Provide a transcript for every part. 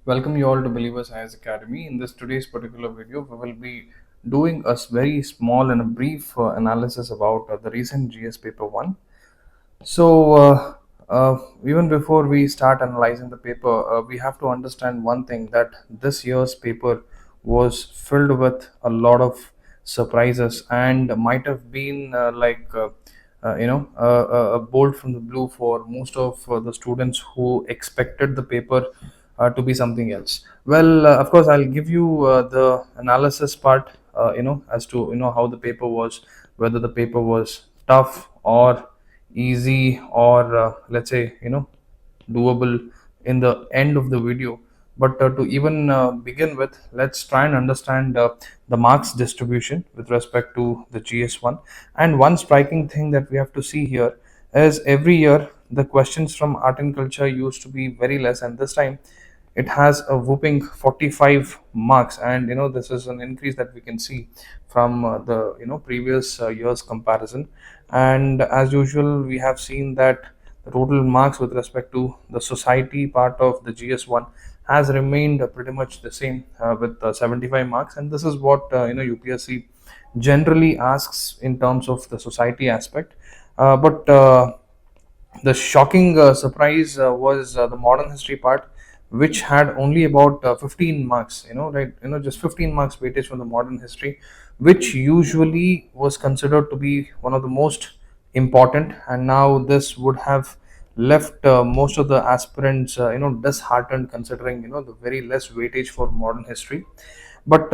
Welcome you all to Believers IAS Academy. In this today's particular video, we will be doing a very small and a brief analysis about the recent GS paper 1. So, even before we start analyzing the paper, we have to understand one thing, that this year's paper was filled with a lot of surprises and might have been a bolt from the blue for most of the students who expected the paper to be something else. Well, of course, I'll give you the analysis part, as to how the paper was, whether the paper was tough or easy, or let's say doable in the end of the video. But to even begin with, let's try and understand the marks distribution with respect to the GS1. And one striking thing that we have to see here is every year the questions from art and culture used to be very less, and this time it has a whooping 45 marks. And this is an increase that we can see from the previous year's comparison. And as usual, we have seen that the total marks with respect to the society part of the GS1 has remained pretty much the same, with 75 marks. And this is what UPSC generally asks in terms of the society aspect. But the shocking surprise was the modern history part, which had only about 15 marks, just 15 marks weightage from the modern history, which usually was considered to be one of the most important. And now this would have left most of the aspirants disheartened, considering the very less weightage for modern history. But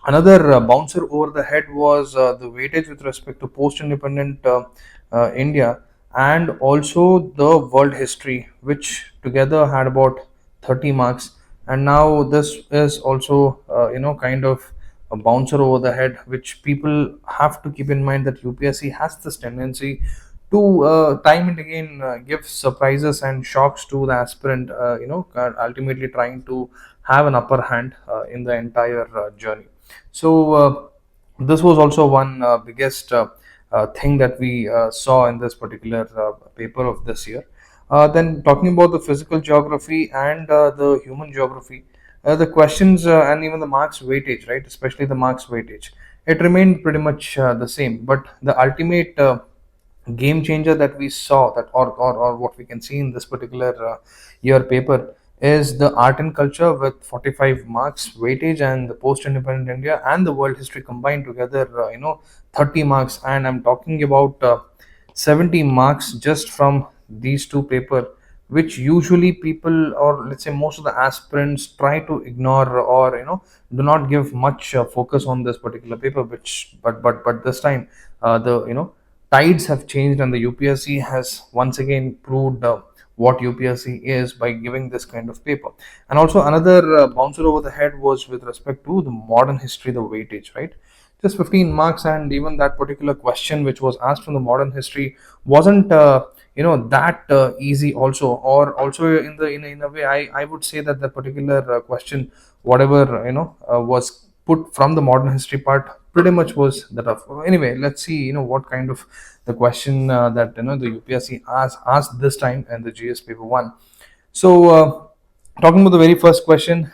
another bouncer over the head was the weightage with respect to post-independent India, and also the world history, which together had about 30 marks. And now this is also kind of a bouncer over the head, which people have to keep in mind, that UPSC has this tendency to time and again give surprises and shocks to the aspirant, ultimately trying to have an upper hand in the entire journey. So this was also one biggest thing that we saw in this particular paper of this year. Then talking about the physical geography and the human geography, the questions and even the marks weightage, right? Especially the marks weightage, it remained pretty much the same. But the ultimate game changer that we saw, that or what we can see in this particular year paper, is the art and culture with 45 marks weightage, and the post independent India and the world history combined together 30 marks. And I'm talking about 70 marks just from these two paper, which usually people, or let's say most of the aspirants, try to ignore, or do not give much focus on this particular paper. Which but this time the tides have changed, and the UPSC has once again proved what UPSC is by giving this kind of paper. And also another bouncer over the head was with respect to the modern history, the weightage, right? Just 15 marks. And even that particular question which was asked from the modern history wasn't that easy also. Or also in a way, I would say that the particular question, whatever was put from the modern history part, pretty much was the tough. Anyway, let's see what kind of the question that the UPSC asked this time in the GS paper 1. So talking about the very first question,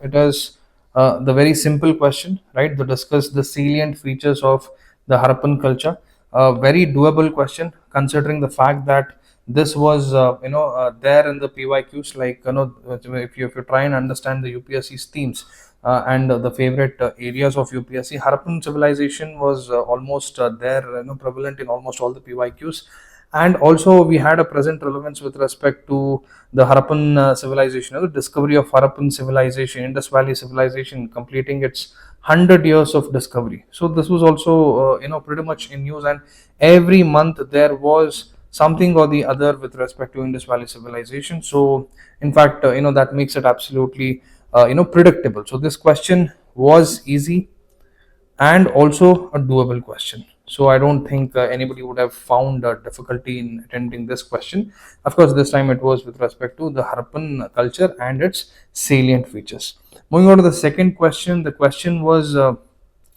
it is the very simple question, right? To discuss the salient features of the Harappan culture. A very doable question, considering the fact that this was there in the PYQs. Like if you try and understand the UPSC's themes and the favorite areas of UPSC, Harappan civilization was almost there, prevalent in almost all the PYQs. And also we had a present relevance with respect to the Harappan civilization, the discovery of Harappan civilization, Indus Valley civilization completing its 100 years of discovery. So this was also pretty much in news, and every month there was something or the other with respect to Indus Valley civilization. So in fact that makes it absolutely predictable. So this question was easy and also a doable question. So I don't think anybody would have found difficulty in attempting this question. Of course, this time it was with respect to the Harappan culture and its salient features. Moving on to the second question, the question was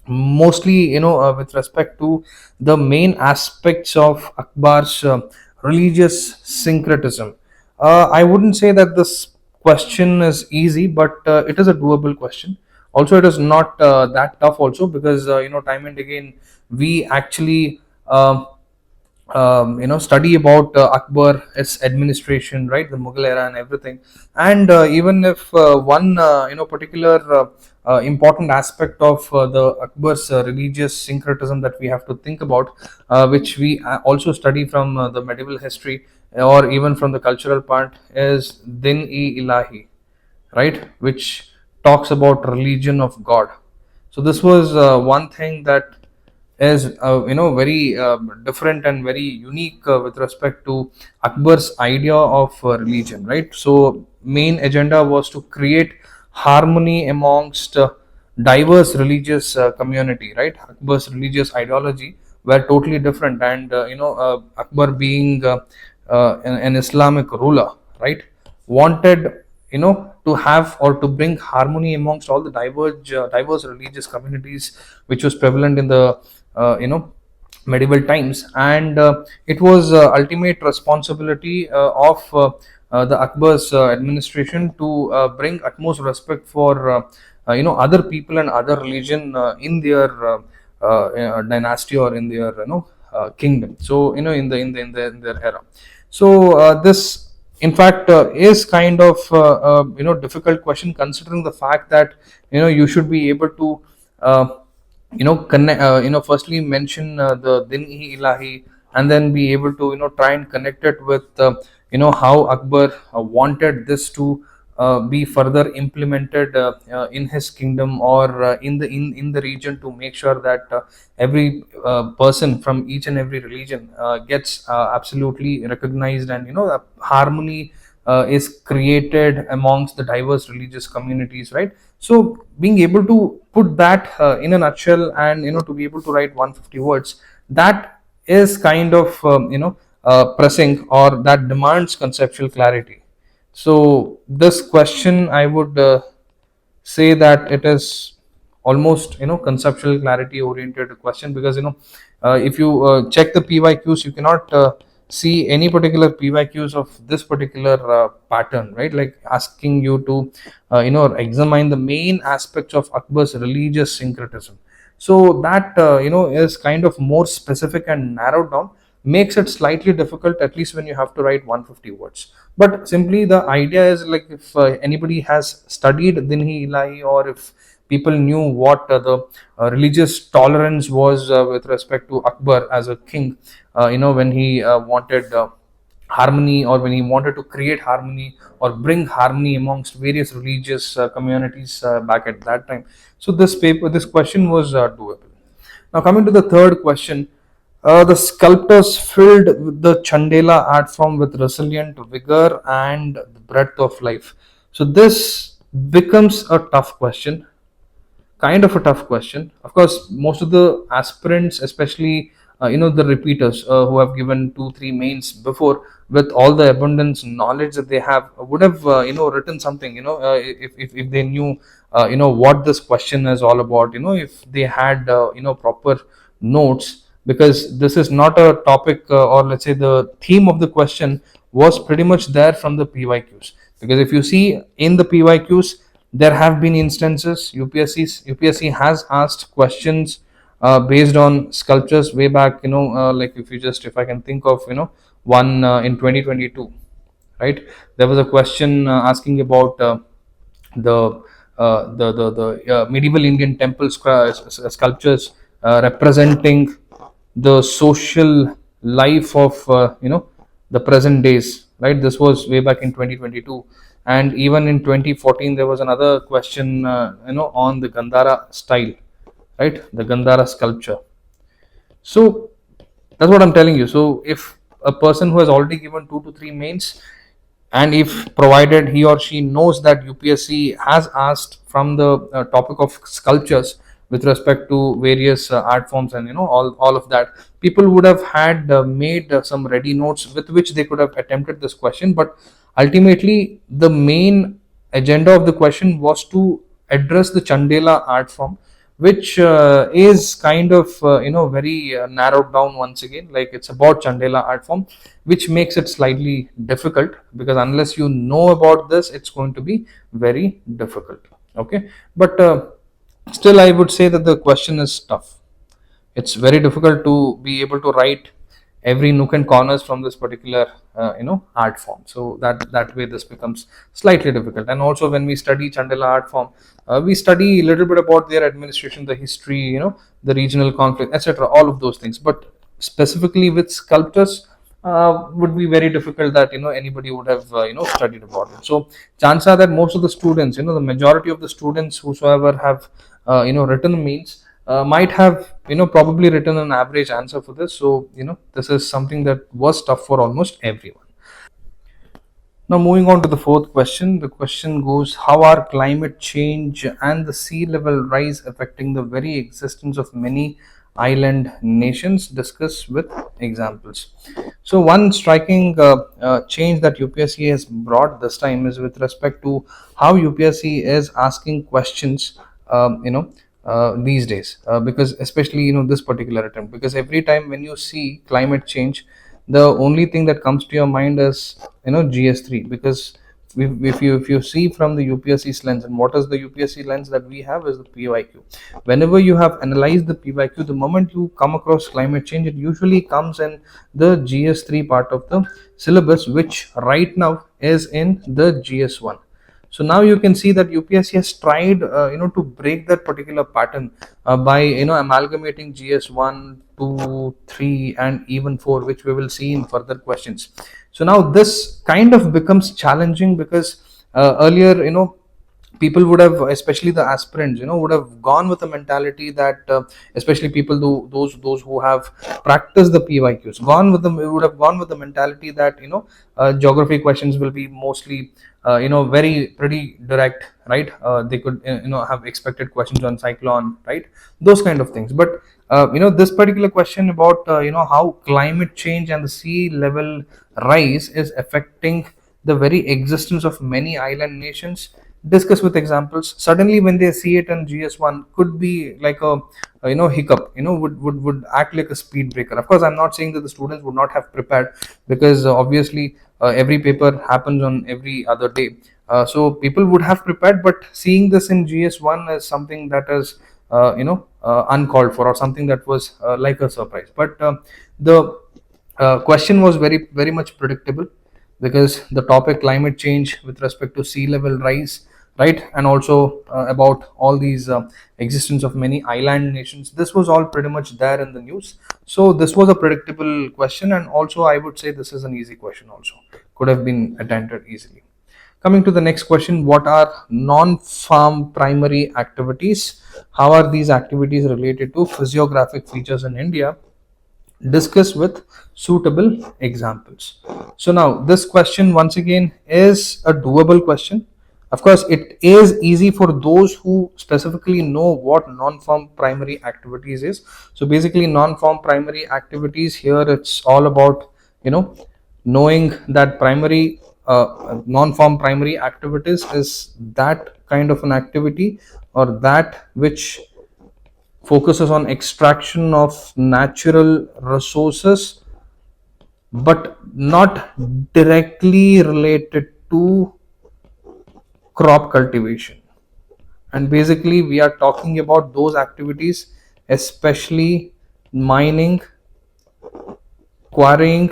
mostly with respect to the main aspects of Akbar's religious syncretism. I wouldn't say that this question is easy, but it is a doable question. Also, it is not that tough also, because time and again we actually study about Akbar, its administration, right, the Mughal era and everything. And even if one particular important aspect of the Akbar's religious syncretism that we have to think about, which we also study from the medieval history or even from the cultural part, is Din-e-Ilahi, right, which talks about religion of God. So this was one thing that is very different and very unique with respect to Akbar's idea of religion, right? So main agenda was to create harmony amongst diverse religious community, right? Akbar's religious ideology were totally different, and Akbar being an Islamic ruler, right, wanted to have or to bring harmony amongst all the diverse religious communities which was prevalent in the medieval times. And it was ultimate responsibility of the Akbar's administration to bring utmost respect for other people and other religion in their dynasty or in their kingdom. So in their era. So this in fact is kind of difficult question, considering the fact that you should be able to connect, firstly mention the Din-e Ilahi, and then be able to try and connect it with how Akbar wanted this to be further implemented in his kingdom, or in the region, to make sure that every person from each and every religion gets absolutely recognized, and harmony is created amongst the diverse religious communities, right? So being able to put that in a nutshell, and to be able to write 150 words, that is kind of pressing, or that demands conceptual clarity. So this question, I would say that it is almost conceptual clarity oriented question, because if you check the PYQs, you cannot see any particular PYQs of this particular pattern, right? Like asking you to examine the main aspects of Akbar's religious syncretism. So that is kind of more specific and narrowed down, makes it slightly difficult, at least when you have to write 150 words. But simply the idea is, like, if anybody has studied Dinhi Ilahi, or if people knew what the religious tolerance was with respect to Akbar as a king, when he wanted harmony, or when he wanted to create harmony or bring harmony amongst various religious communities back at that time. So this question was doable. Now, coming to the third question, the sculptors filled the Chandela art form with resilient vigor and the breadth of life. So this becomes a tough question, kind of a tough question. Of course, most of the aspirants, especially the repeaters who have given 2 3 mains before, with all the abundance knowledge that they have, would have written something, if they knew what this question is all about, if they had proper notes, because this is not a topic, or let's say the theme of the question was pretty much there from the PYQs. Because if you see in the PYQs, there have been instances UPSC has asked questions based on sculptures way back, like, if I can think of one in 2022, right? There was a question asking about the medieval Indian temple sculptures representing the social life of the present days, right? This was way back in 2022. And even in 2014 there was another question on the Gandhara style, right, the Gandhara sculpture. So that's what I'm telling you. So if a person who has already given 2 to 3 mains, and if provided he or she knows that UPSC has asked from the topic of sculptures with respect to various art forms, and all of that, people would have had made some ready notes with which they could have attempted this question. But ultimately the main agenda of the question was to address the Chandela art form, which is kind of very narrowed down once again. Like it's about Chandela art form, which makes it slightly difficult, because unless you know about this, it's going to be very difficult. Okay, but still, I would say that the question is tough. It's very difficult to be able to write every nook and corners from this particular art form. So that way this becomes slightly difficult. And also when we study Chandela art form, we study a little bit about their administration, the history, the regional conflict, etc., all of those things. But specifically with sculptors, would be very difficult that anybody would have studied about it. So chances are that most of the students, the majority of the students whosoever have written means, might have probably written an average answer for this. So this is something that was tough for almost everyone. Now, moving on to the fourth question. The question goes: how are climate change and the sea level rise affecting the very existence of many island nations? Discuss with examples. So, one striking change that UPSC has brought this time is with respect to how UPSC is asking questions. These days, because especially this particular attempt, because every time when you see climate change, the only thing that comes to your mind is GS3, because if you see from the UPSC's lens, and what is the UPSC lens that we have is the PYQ. Whenever you have analyzed the PYQ, the moment you come across climate change, it usually comes in the GS3 part of the syllabus, which right now is in the GS1. So now you can see that UPSC has tried to break that particular pattern by amalgamating GS1, 2, 3 and even 4, which we will see in further questions. So now this kind of becomes challenging, because earlier people would have, especially the aspirants, would have gone with a mentality that, especially people those who have practiced the PYQs, gone with them, would have gone with the mentality that geography questions will be mostly very pretty direct, right? They could have expected questions on cyclone, right? Those kind of things. But this particular question about how climate change and the sea level rise is affecting the very existence of many island nations, discuss with examples. Suddenly when they see it in GS1, could be like a hiccup, would act like a speed breaker. Of course, I'm not saying that the students would not have prepared, because obviously every paper happens on every other day, so people would have prepared, but seeing this in GS1 is something that is uncalled for, or something that was like a surprise. But the question was very very much predictable, because the topic climate change with respect to sea level rise, right, and also about all these existence of many island nations, this was all pretty much there in the news. So this was a predictable question, and also I would say this is an easy question, also could have been attended easily. Coming to the next question: what are non-farm primary activities? How are these activities related to physiographic features in India? Discuss with suitable examples. So now this question once again is a doable question. Of course, it is easy for those who specifically know what non-farm primary activities is. So basically, non-farm primary activities, here it's all about knowing that primary non-farm primary activities is that kind of an activity, or that which focuses on extraction of natural resources, but not directly related to crop cultivation. And basically we are talking about those activities, especially mining, quarrying,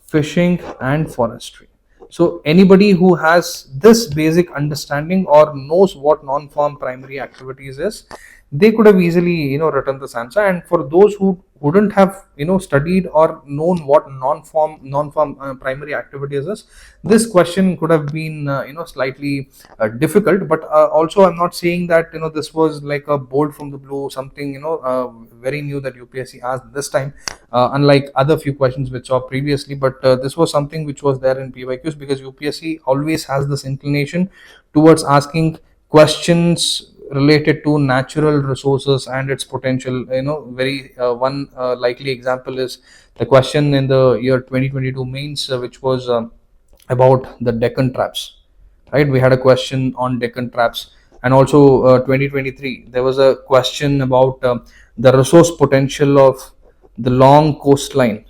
fishing and forestry. So anybody who has this basic understanding or knows what non-farm primary activities is, they could have easily written this answer. And for those who wouldn't have studied or known what non-farm primary activities is, this question could have been slightly difficult. But also I'm not saying that this was like a bolt from the blue, something very new that UPSC asked this time, unlike other few questions which saw previously. But this was something which was there in PYQs, because UPSC always has this inclination towards asking questions related to natural resources and its potential. Very one likely example is the question in the year 2022 mains, which was about the Deccan traps, right? We had a question on Deccan traps, And also 2023 there was a question about the resource potential of the long coastline,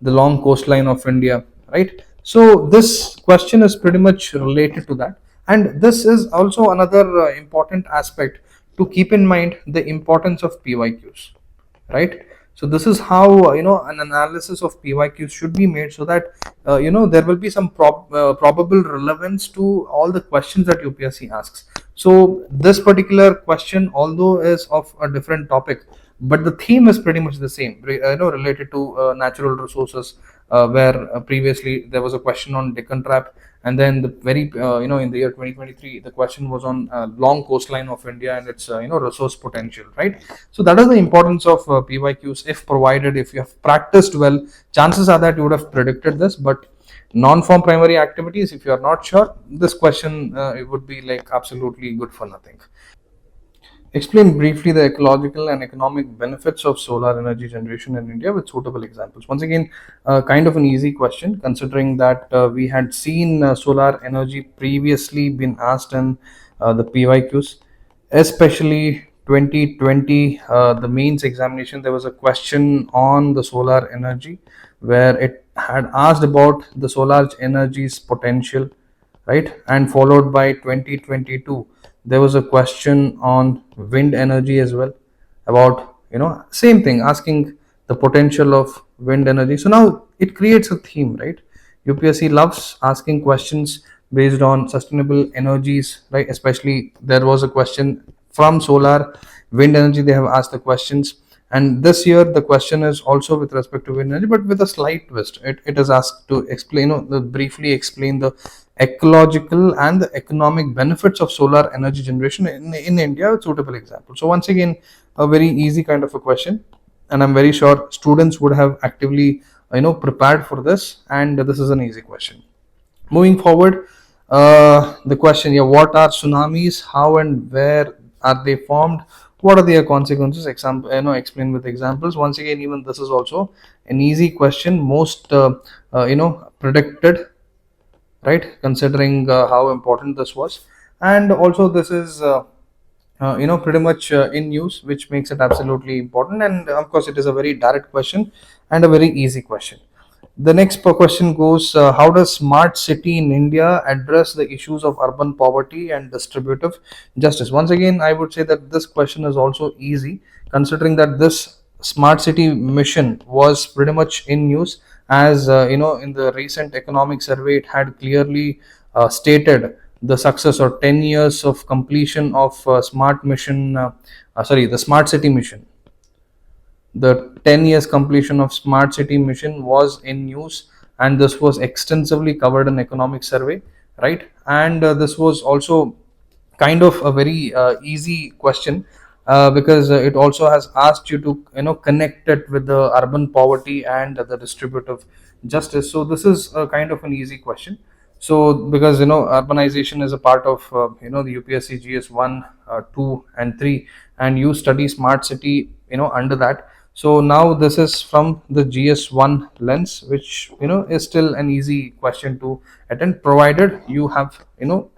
the long coastline of India, right? So this question is pretty much related to that, and this is also another important aspect to keep in mind, the importance of PYQs, right? So this is how an analysis of PYQs should be made, so that there will be some probable relevance to all the questions that UPSC asks. So this particular question, although is of a different topic, but the theme is pretty much the same, related to natural resources, where previously there was a question on Deccan Trap, and then the very in the year 2023 the question was on long coastline of India and its resource potential, right? So that is the importance of PYQs. If provided, if you have practiced well, chances are that you would have predicted this. But non-form primary activities, if you are not sure, this question it would be like absolutely good for nothing. Explain briefly the ecological and economic benefits of solar energy generation in India with suitable examples. Once again, kind of an easy question, considering that we had seen solar energy previously been asked in the PYQs, especially 2020, the mains examination. There was a question on the solar energy where it had asked about the solar energy's potential, right? And followed by 2022 there was a question on wind energy as well, about same thing, asking the potential of wind energy. So now it creates a theme, right? UPSC loves asking questions based on sustainable energies, right? Especially there was a question from solar, wind energy, they have asked the questions. And this year the question is also with respect to wind energy, but with a slight twist. It is asked to explain, briefly explain the ecological and the economic benefits of solar energy generation in India with suitable examples. So once again, a very easy kind of a question, and I'm very sure students would have actively prepared for this, and this is an easy question. Moving forward, the question here: what are tsunamis? How and where are they formed? What are their consequences? Example, explain with examples. Once again, even this is also an easy question, most predicted, right? Considering how important this was, and also this is pretty much in news, which makes it absolutely important. And of course, it is a very direct question and a very easy question. The next question goes, how does smart city in India address the issues of urban poverty and distributive justice? Once again, I would say that this question is also easy, considering that this smart city mission was pretty much in news, as in the recent economic survey it had clearly stated the success, or 10 years of completion of the smart city mission. The 10 years completion of smart city mission was in news, and this was extensively covered in economic survey, right? And this was also kind of a very easy question, because it also has asked you to connect it with the urban poverty and the distributive justice. So this is a kind of an easy question. So because urbanization is a part of the UPSC GS-1, 2 and 3, and you study smart city under that. So now this is from the GS-1 lens, which is still an easy question to attend, provided you have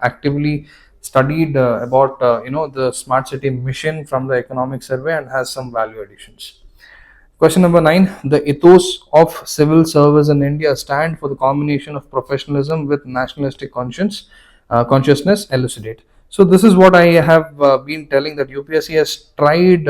actively studied about the smart city mission from the economic survey and has some value additions. Question number 9: the ethos of civil service in India stand for the combination of professionalism with nationalistic consciousness. Elucidate. So this is what I have been telling, that UPSC has tried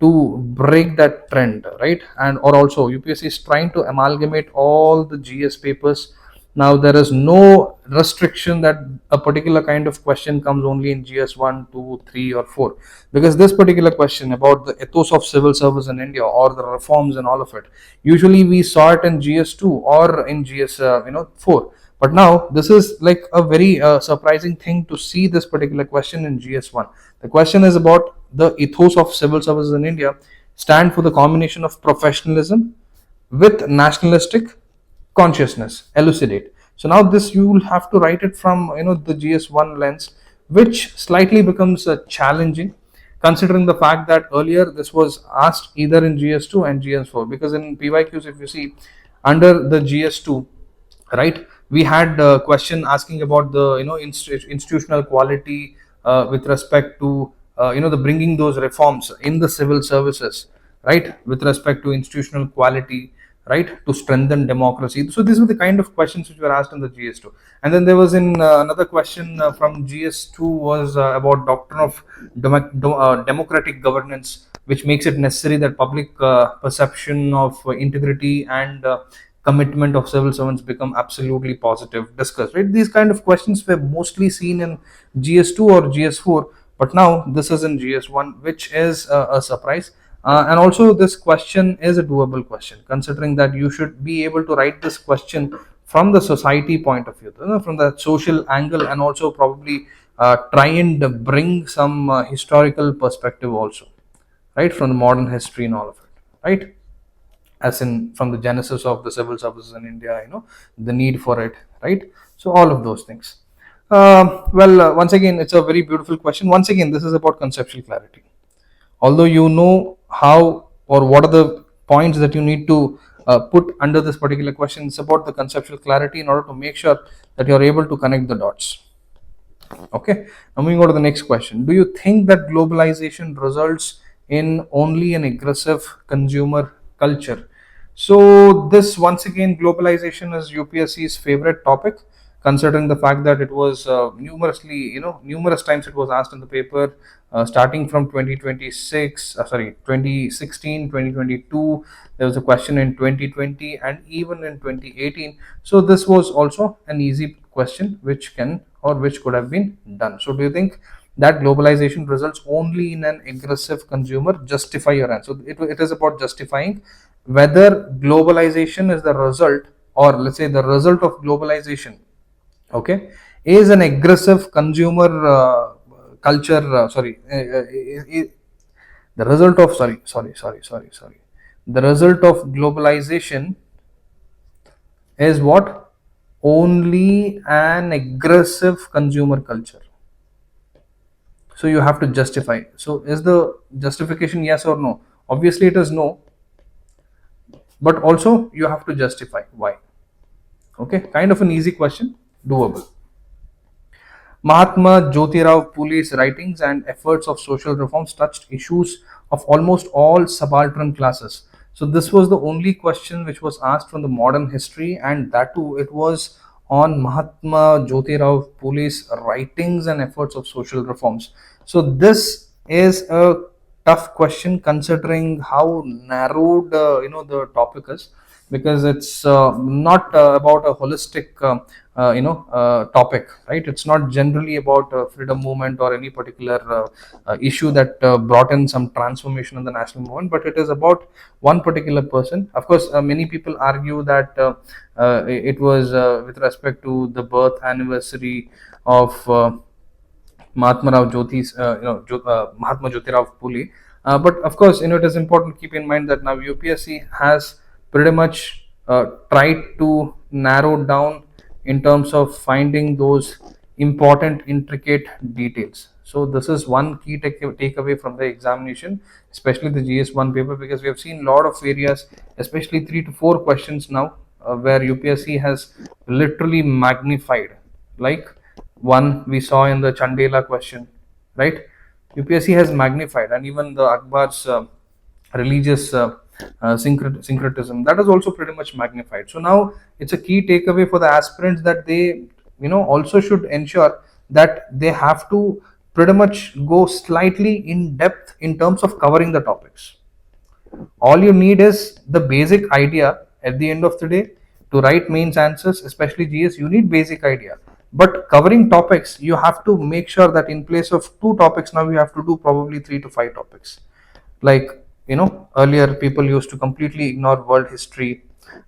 to break that trend, right? And or also UPSC is trying to amalgamate all the GS papers. Now there is no restriction that a particular kind of question comes only in GS-1, 2, 3 or 4, because this particular question about the ethos of civil service in India, or the reforms and all of it, usually we saw it in GS-2 or in GS 4. But now this is like a very surprising thing to see this particular question in GS-1. The question is about the ethos of civil services in India stand for the combination of professionalism with nationalistic consciousness. Elucidate. So now this you will have to write it from the GS-1 lens, which slightly becomes challenging, considering the fact that earlier this was asked either in GS-2 and GS-4, because in PYQs, if you see under the GS-2, right, we had a question asking about the institutional quality, with respect to the bringing those reforms in the civil services, right, with respect to institutional quality, right, to strengthen democracy. So these were the kind of questions which were asked in the GS2. And then there was in another question from GS2 was about doctrine of democratic governance, which makes it necessary that public perception of integrity and commitment of civil servants become absolutely positive, discussed, right? These kind of questions were mostly seen in GS2 or GS4, but now this is in GS1, which is a surprise. And also, this question is a doable question, considering that you should be able to write this question from the society point of view, from the social angle, and also probably try and bring some historical perspective also, right, from the modern history and all of it, right, as in from the genesis of the civil services in India, the need for it, right? So all of those things. Once again, it's a very beautiful question. Once again, this is about conceptual clarity. Although you know how or what are the points that you need to put under this particular question, it's about the conceptual clarity in order to make sure that you're able to connect the dots. Okay, now moving on to the next question. Do you think that globalization results in only an aggressive consumer culture? So this, once again, globalization is UPSC's favorite topic, considering the fact that it was numerous times it was asked in the paper, starting from 2016, 2022. There was a question in 2020 and even in 2018. So this was also an easy question which can or which could have been done. So do you think that globalization results only in an aggressive consumer? Justify your answer. It is about justifying whether globalization is the result, or let's say the result of globalization, okay, is an aggressive consumer culture. The result of the result of globalization is what? Only an aggressive consumer culture. So you have to justify. So is the justification yes or no? Obviously it is no, but also you have to justify why. Okay, kind of an easy question, doable. Mahatma Jyotirao Phule's writings and efforts of social reforms touched issues of almost all subaltern classes. So this was the only question which was asked from the modern history, and that too it was on Mahatma Jyotirao Phule's writings and efforts of social reforms. So this is a tough question considering how narrowed the topic is, because it's not about a holistic topic, right? It's not generally about freedom movement or any particular issue that brought in some transformation in the national movement, but it is about one particular person. Of course, many people argue that it was with respect to the birth anniversary of Mahatma Jyotirao Phule. But of course, it is important to keep in mind that now UPSC has pretty much tried to narrow down in terms of finding those important, intricate details. So this is one key takeaway from the examination, especially the GS1 paper, because we have seen a lot of areas, especially 3 to 4 questions now, where UPSC has literally magnified, like one we saw in the Chandela question, right? UPSC has magnified, and even the Akbar's religious syncretism, that is also pretty much magnified. So now it's a key takeaway for the aspirants that they also should ensure that they have to pretty much go slightly in depth in terms of covering the topics. All you need is the basic idea at the end of the day to write mains answers, especially GS. You need basic idea, but covering topics, you have to make sure that in place of 2 topics, now you have to do probably 3 to 5 topics. Like earlier people used to completely ignore world history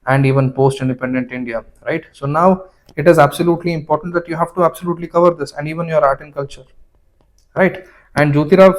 and even post independent India, right? So now it is absolutely important that you have to absolutely cover this, and even your art and culture, right? And Jyotirao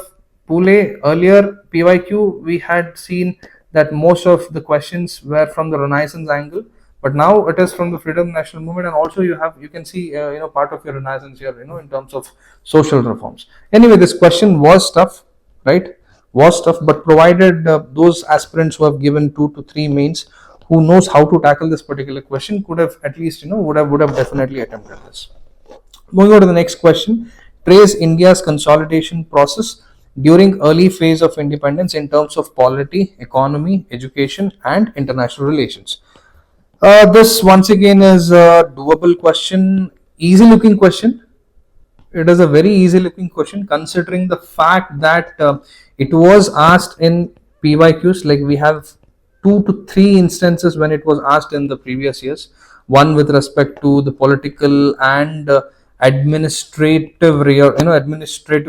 Phule, earlier PYQ, we had seen that most of the questions were from the Renaissance angle, but now it is from the freedom national movement, and also you can see part of your Renaissance here, in terms of social reforms. Anyway, this question was tough, right? Was tough, but provided those aspirants who have given 2 to 3 mains, who knows how to tackle this particular question, could have at least would have definitely attempted this. Moving on to the next question. trace India's consolidation process during early phase of independence in terms of polity, economy, education, and international relations. This once again is a doable question, easy looking question. It is a very easy looking question considering the fact that it was asked in PYQs. Like we have 2 to 3 instances when it was asked in the previous years. One with respect to the political and administrative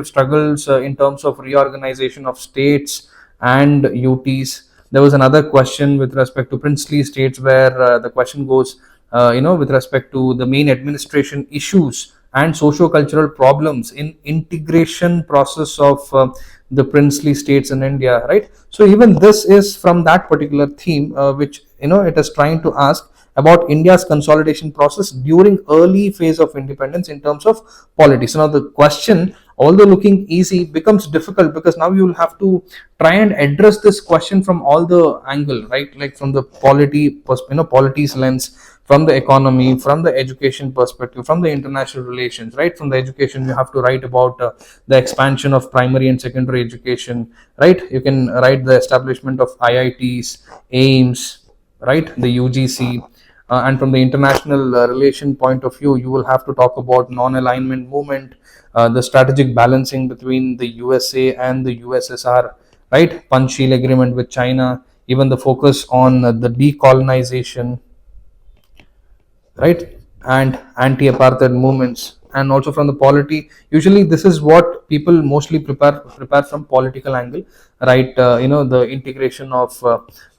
struggles in terms of reorganization of states and UTs. There was another question with respect to princely states where the question goes, with respect to the main administration issues and socio-cultural problems in integration process of the princely states in India, right? So even this is from that particular theme, which it is trying to ask about India's consolidation process during early phase of independence in terms of politics. Now the question, although looking easy, becomes difficult because now you will have to try and address this question from all the angle, right? Like from the polities lens, from the economy, from the education perspective, from the international relations, right? From the education, you have to write about the expansion of primary and secondary education, right? You can write the establishment of IITs, AIMS, right? The UGC. And from the international relation point of view, you will have to talk about non-alignment movement, the strategic balancing between the USA and the USSR, right? Panchsheel agreement with China, even the focus on the decolonization, right, and anti-apartheid movements. And also from the polity, usually this is what people mostly prepare from political angle, right? The integration of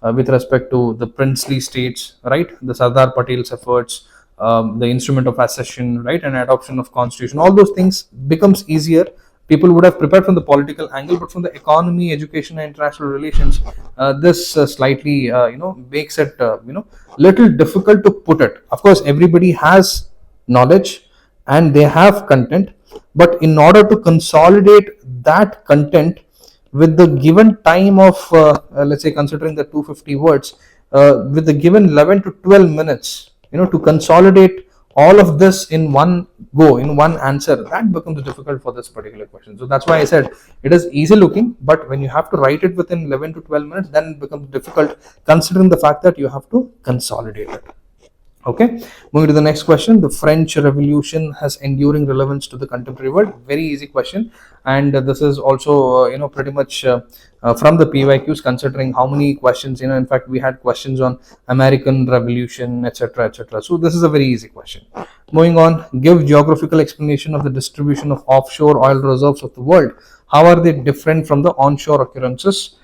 with respect to the princely states, right? The Sardar Patel's efforts, the instrument of accession, right, and adoption of constitution, all those things becomes easier. People would have prepared from the political angle, but from the economy, education, and international relations, this slightly makes it little difficult to put it. Of course, everybody has knowledge and they have content, but in order to consolidate that content with the given time of let's say considering the 250 words, with the given 11 to 12 minutes, to consolidate all of this in one go, in one answer, that becomes difficult for this particular question. So that's why I said it is easy looking, but when you have to write it within 11 to 12 minutes, then it becomes difficult considering the fact that you have to consolidate it. Okay, moving to the next question. The French Revolution has enduring relevance to the contemporary world. Very easy question, and this is also pretty much from the PYQs, considering how many questions. In fact, we had questions on American Revolution, etc., etc. So this is a very easy question. Moving on, give geographical explanation of the distribution of offshore oil reserves of the world. How are they different from the onshore occurrences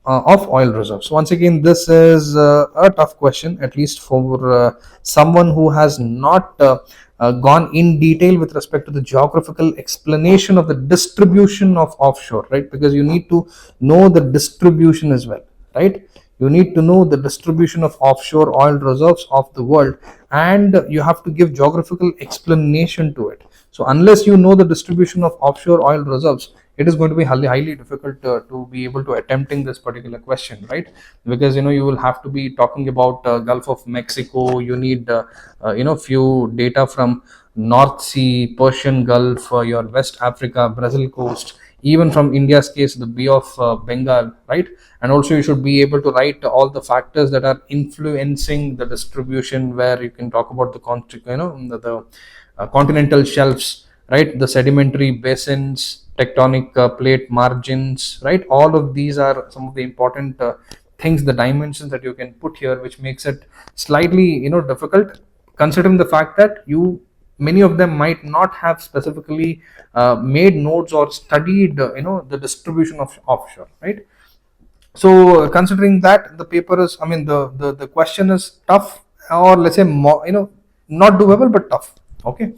of oil reserves? Once again, this is a tough question, at least for someone who has not gone in detail with respect to the geographical explanation of the distribution of offshore, right? Because you need to know the distribution as well, right? You need to know the distribution of offshore oil reserves of the world, and you have to give geographical explanation to it. So unless you know the distribution of offshore oil reserves, it is going to be highly difficult to be able to attempting this particular question, right? Because you will have to be talking about Gulf of Mexico. You need few data from North Sea, Persian Gulf, your West Africa, Brazil coast, even from India's case, the Bay of Bengal, right? And also you should be able to write all the factors that are influencing the distribution, where you can talk about the continental shelves, right? The sedimentary basins, tectonic plate margins, right? All of these are some of the important things, the dimensions that you can put here, which makes it slightly difficult, considering the fact that many of them might not have specifically made notes or studied the distribution of offshore, right? So considering that, the paper is, the question is tough, or let's say more, not doable but tough. Okay,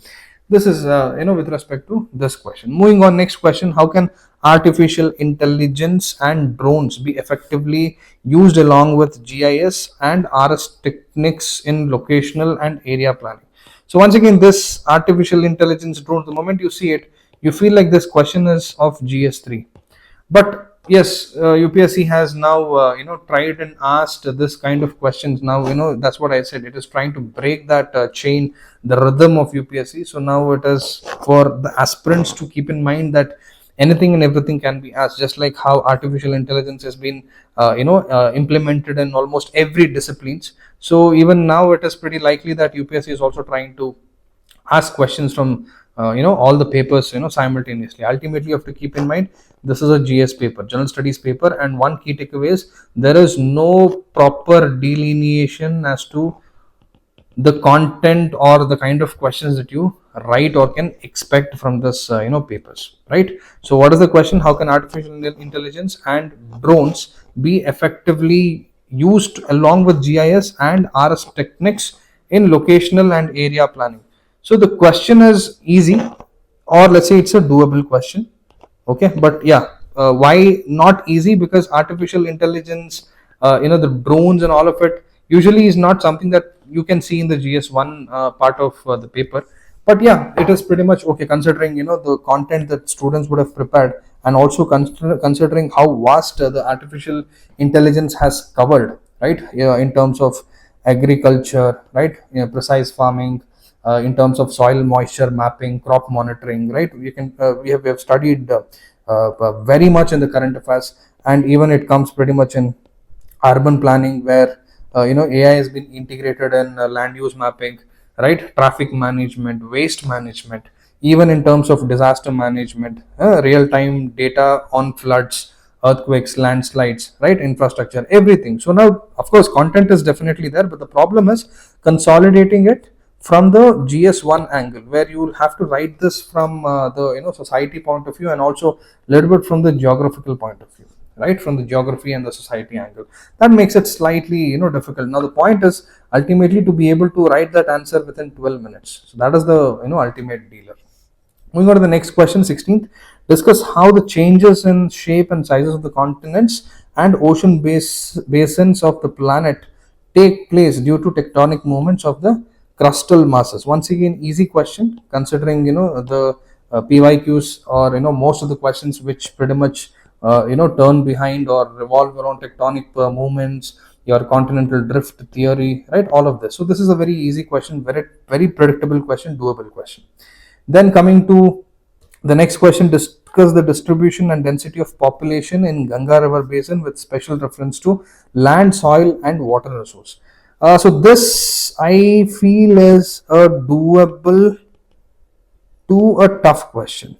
this is with respect to this question. Moving on, next question: how can artificial intelligence and drones be effectively used along with GIS and RS techniques in locational and area planning? So once again, this artificial intelligence drones, the moment you see it, you feel like this question is of GS3. But Yes, UPSC has now tried and asked this kind of questions. Now that's what I said. It is trying to break that chain, the rhythm of UPSC. So now it is for the aspirants to keep in mind that anything and everything can be asked. Just like how artificial intelligence has been implemented in almost every disciplines. So even now it is pretty likely that UPSC is also trying to ask questions from all the papers simultaneously. Ultimately, you have to keep in mind this is a GS paper, general studies paper, and one key takeaway is there is no proper delineation as to the content or the kind of questions that you write or can expect from this papers, right? So what is the question? How can artificial intelligence and drones be effectively used along with GIS and RS techniques in locational and area planning? So the question is easy, or let's say it's a doable question. Okay, but yeah, why not easy? Because artificial intelligence, the drones and all of it usually is not something that you can see in the GS-1 part of the paper. But yeah, it is pretty much okay considering the content that students would have prepared, and also considering how vast the artificial intelligence has covered, right? In terms of agriculture, right? Precise farming, in terms of soil moisture mapping, crop monitoring, right? We have studied very much in the current affairs, and even it comes pretty much in urban planning, where AI has been integrated in land use mapping, right? Traffic management, waste management, even in terms of disaster management, real time data on floods, earthquakes, landslides, right? Infrastructure, everything. So now, of course, content is definitely there, but the problem is consolidating it from the GS-1 angle, where you will have to write this from the society point of view, and also a little bit from the geographical point of view, right? From the geography and the society angle. That makes it slightly difficult. Now the point is ultimately to be able to write that answer within 12 minutes. So that is the ultimate dealer. Moving on to the next question, 16th. Discuss how the changes in shape and sizes of the continents and ocean basins of the planet take place due to tectonic movements of the crustal masses. Once again, easy question considering the PYQs, or most of the questions which pretty much turn behind or revolve around tectonic movements, your continental drift theory, right? All of this. So this is a very easy question, very very predictable question, doable question. Then coming to the next question, discuss the distribution and density of population in Ganga River Basin with special reference to land, soil, and water resource. So this I feel is a doable to a tough question,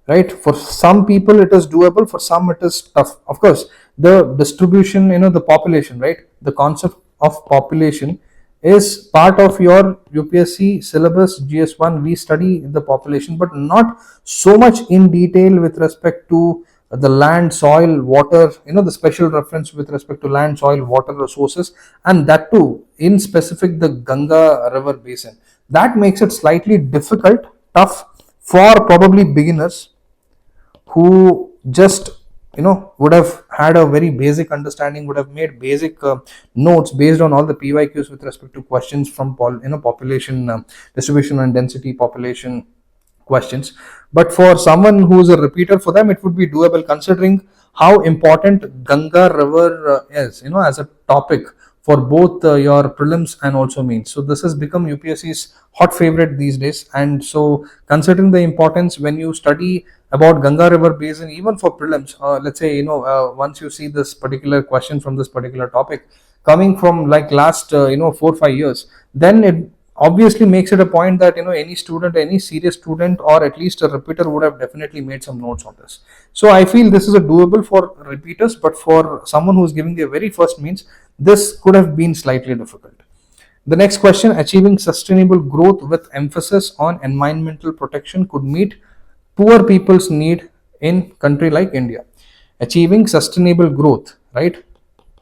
right? For some people it is doable, for some it is tough. Of course, the distribution, the population, right? The concept of population is part of your UPSC syllabus GS-1. We study the population, but not so much in detail with respect to the land, soil, water, the special reference with respect to land, soil, water resources, and that too in specific the Ganga River Basin. That makes it slightly difficult, tough for probably beginners who just would have had a very basic understanding, would have made basic notes based on all the PYQs with respect to questions from population distribution and density population questions. But for someone who is a repeater, for them it would be doable considering how important Ganga River is as a topic for both your prelims and also mains. So this has become UPSC's hot favorite these days, and so considering the importance when you study about Ganga River Basin, even for prelims, let's say once you see this particular question from this particular topic coming from like last 4 or 5 years, then it obviously makes it a point that any student, any serious student, or at least a repeater would have definitely made some notes on this. So I feel this is a doable for repeaters, but for someone who is giving their very first means, this could have been slightly difficult. The next question, achieving sustainable growth with emphasis on environmental protection could meet poor people's need in country like India. Achieving sustainable growth, right?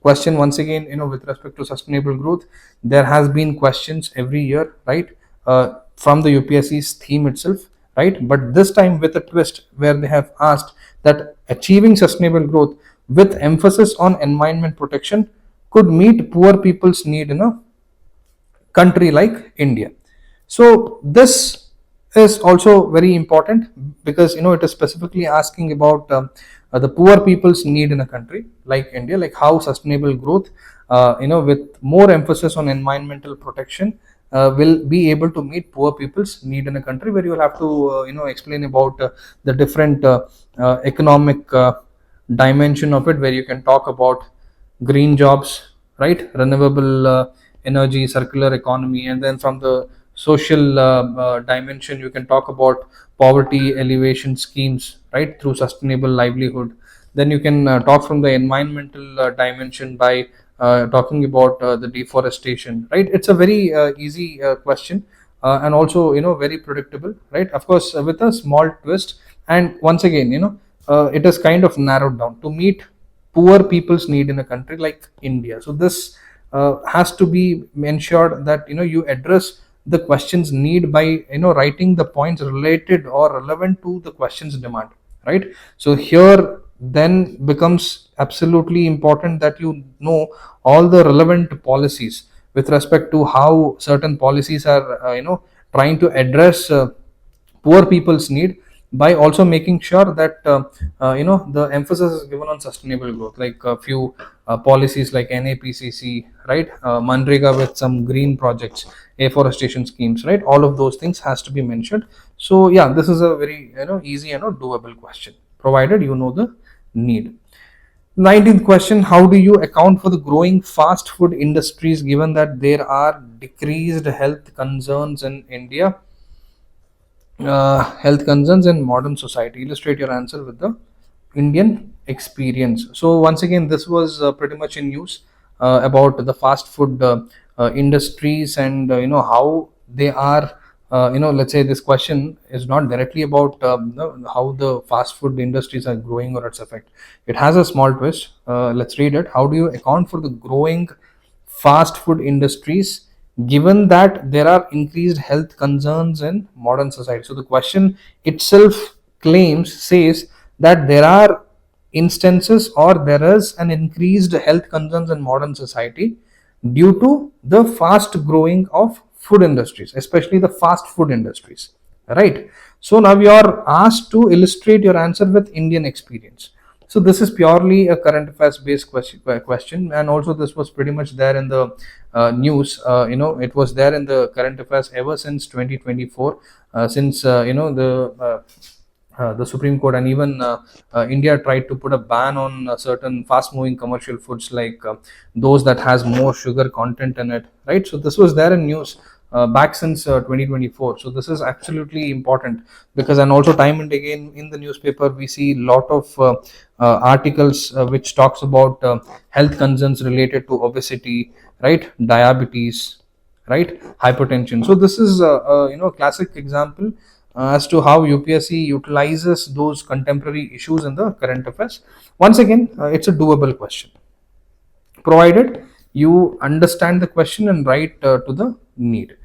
Question once again, with respect to sustainable growth, there has been questions every year, right? From the UPSC's theme itself, right? But this time with a twist where they have asked that achieving sustainable growth with emphasis on environment protection could meet poor people's need in a country like India. So this is also very important because it is specifically asking about the poor people's need in a country like India, like how sustainable growth, with more emphasis on environmental protection, will be able to meet poor people's need in a country, where you will have to explain about the different economic dimension of it, where you can talk about green jobs, right, renewable energy, circular economy, and then from the social dimension, you can talk about poverty elevation schemes, right, through sustainable livelihood. Then you can talk from the environmental dimension by talking about the deforestation, right. It's a very easy question, and also very predictable, right, of course, with a small twist. And once again, it is kind of narrowed down to meet poor people's need in a country like India. So this has to be ensured that you address the question's need by writing the points related or relevant to the question's demand, right. So here then becomes absolutely important that you know all the relevant policies with respect to how certain policies are trying to address poor people's need, by also making sure that the emphasis is given on sustainable growth, like a few policies like NAPCC, right, Manrega with some green projects, afforestation schemes, right, all of those things has to be mentioned. So yeah, this is a very easy and doable question, provided you know the need. 19th question: how do you account for the growing fast food industries given that there are decreased health concerns in India? Health concerns in modern society. Illustrate your answer with the Indian experience. So once again, this was pretty much in news about the fast food industries, and how they are. Let's say this question is not directly about how the fast food industries are growing or its effect. It has a small twist. Let's read it. How do you account for the growing fast food industries given that there are increased health concerns in modern society? So the question itself says that there are instances, or there is an increased health concerns in modern society due to the fast growing of food industries, especially the fast food industries, right. So now you are asked to illustrate your answer with Indian experience. So this is purely a current affairs based question, and also this was pretty much there in the news. It was there in the current affairs ever since 2024, since the Supreme Court and even India tried to put a ban on certain fast-moving commercial foods, like those that has more sugar content in it, right? So this was there in news back since 2024. So this is absolutely important, because, and also time and again in the newspaper we see lot of articles which talks about health concerns related to obesity, right, diabetes, right, hypertension. So this is classic example as to how UPSC utilizes those contemporary issues in the current affairs. Once again, it's a doable question, provided you understand the question and write to the need.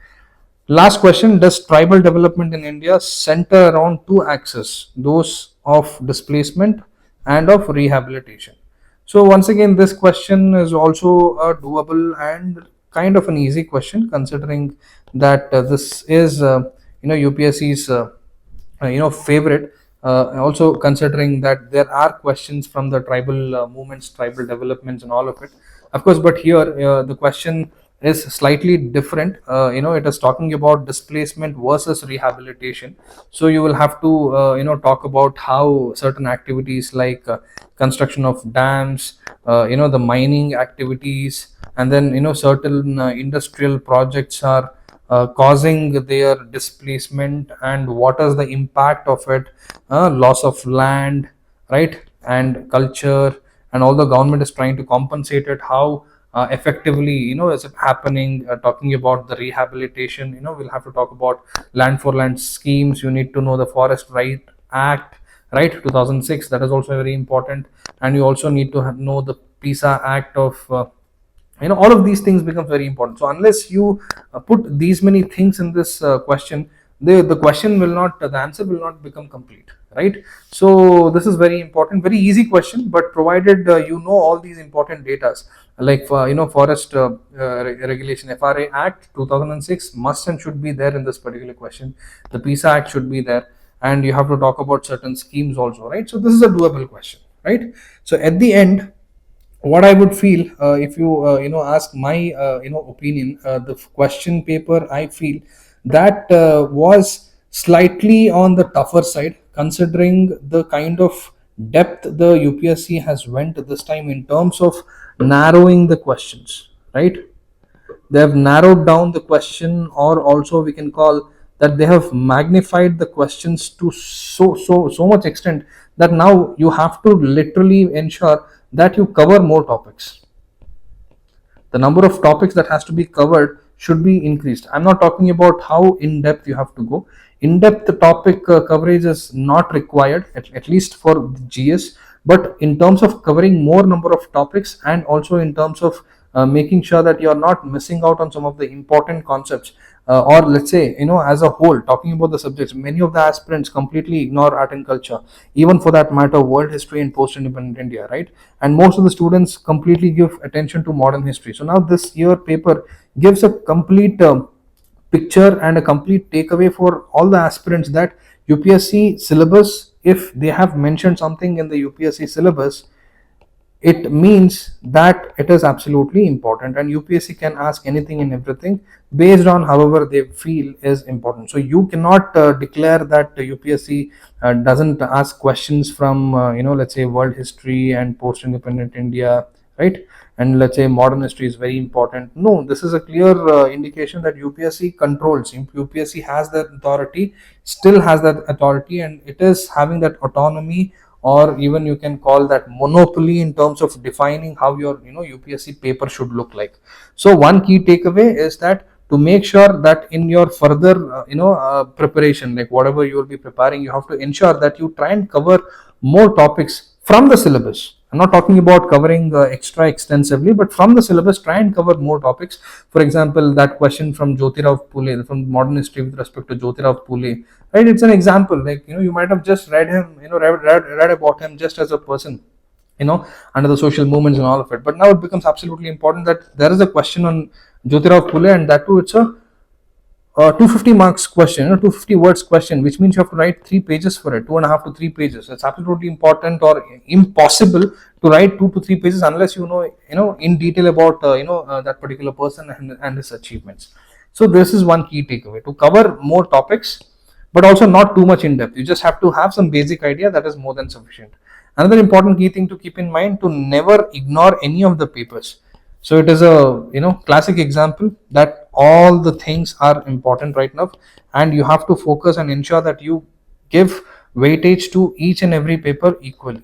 Last question: does tribal development in India center around two axes, those of displacement and of rehabilitation? So once again, this question is also a doable and kind of an easy question, considering that this is UPSC's favorite. Also considering that there are questions from the tribal movements, tribal developments, and all of it, of course. But here the question is slightly different. It is talking about displacement versus rehabilitation. So you will have to talk about how certain activities like construction of dams, the mining activities, and then certain industrial projects are causing their displacement, and what is the impact of it, loss of land, right, and culture, and all the government is trying to compensate it. How effectively is it happening? Talking about the rehabilitation, we'll have to talk about land for land schemes. You need to know the Forest Right Act, right, 2006. That is also very important. And you also need to know the PISA Act of all of these things become very important. So unless you put these many things in this question, the question will not, the answer will not become complete, right? So this is very important, very easy question, but provided you know all these important data, like Forest Regulation, FRA Act 2006 must and should be there in this particular question. The PISA Act should be there, and you have to talk about certain schemes also, right? So this is a doable question, right? So at the end, what I would feel, if you ask my opinion, the question paper, I feel that was slightly on the tougher side, considering the kind of depth the UPSC has went this time in terms of narrowing the questions, right? They have narrowed down the question, or also we can call that they have magnified the questions to so much extent that now you have to literally ensure that you cover more topics. The number of topics that has to be covered should be increased. I'm not talking about how in depth you have to go. In depth topic coverage is not required, at least for GS, but in terms of covering more number of topics, and also in terms of making sure that you are not missing out on some of the important concepts, or let's say, as a whole, talking about the subjects, many of the aspirants completely ignore art and culture, even for that matter world history and post independent India, right? And most of the students completely give attention to modern history. So now this year paper gives a complete picture and a complete takeaway for all the aspirants, that UPSC syllabus, if they have mentioned something in the UPSC syllabus, it means that it is absolutely important, and UPSC can ask anything and everything based on however they feel is important. So you cannot declare that UPSC doesn't ask questions from let's say world history and post independent India, right? And let's say modern history is very important. No, this is a clear indication that UPSC controls. UPSC has that authority, still has that authority, and it is having that autonomy, or even you can call that monopoly, in terms of defining how your UPSC paper should look like. So one key takeaway is that to make sure that in your further preparation, like whatever you will be preparing, you have to ensure that you try and cover more topics from the syllabus. I'm not talking about covering extra extensively, but from the syllabus, try and cover more topics. For example, that question from Jyotirao Phule, from modern history with respect to Jyotirao Phule, right? It's an example. Like, you might have just read him, read about him just as a person, under the social movements and all of it. But now it becomes absolutely important that there is a question on Jyotirao Phule, and that too, it's a 250 marks question, 250 words question, which means you have to write 3 pages for it, 2.5 to 3 pages. It's absolutely important or impossible to write 2 to 3 pages unless you know in detail about that particular person and his achievements. So this is one key takeaway: to cover more topics, but also not too much in depth. You just have to have some basic idea, that is more than sufficient. Another important key thing to keep in mind: to never ignore any of the papers. So it is a classic example that all the things are important right now, and you have to focus and ensure that you give weightage to each and every paper equally,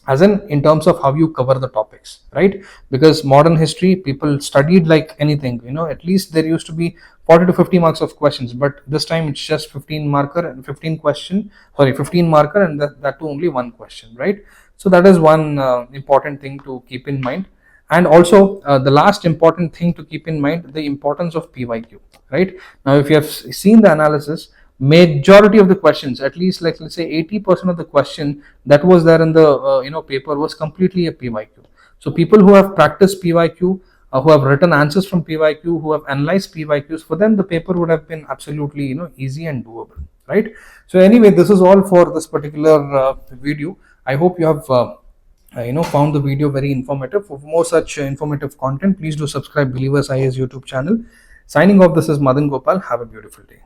as in terms of how you cover the topics, right? Because modern history, people studied like anything, at least there used to be 40 to 50 marks of questions, but this time it's just 15 marker and 15 marker, and that too only one question, right? So that is one important thing to keep in mind. And also the last important thing to keep in mind: the importance of PYQ, right? Now if you have seen the analysis, majority of the questions, at least like let's say 80% of the question that was there in the paper was completely a PYQ. So people who have practiced PYQ, who have written answers from PYQ, who have analyzed PYQs, for them the paper would have been absolutely easy and doable, right? So anyway, this is all for this particular video. I hope you have found the video very informative. For more such informative content, please do subscribe Believers IAS YouTube channel. Signing off, this is Madan Gopal. Have a beautiful day.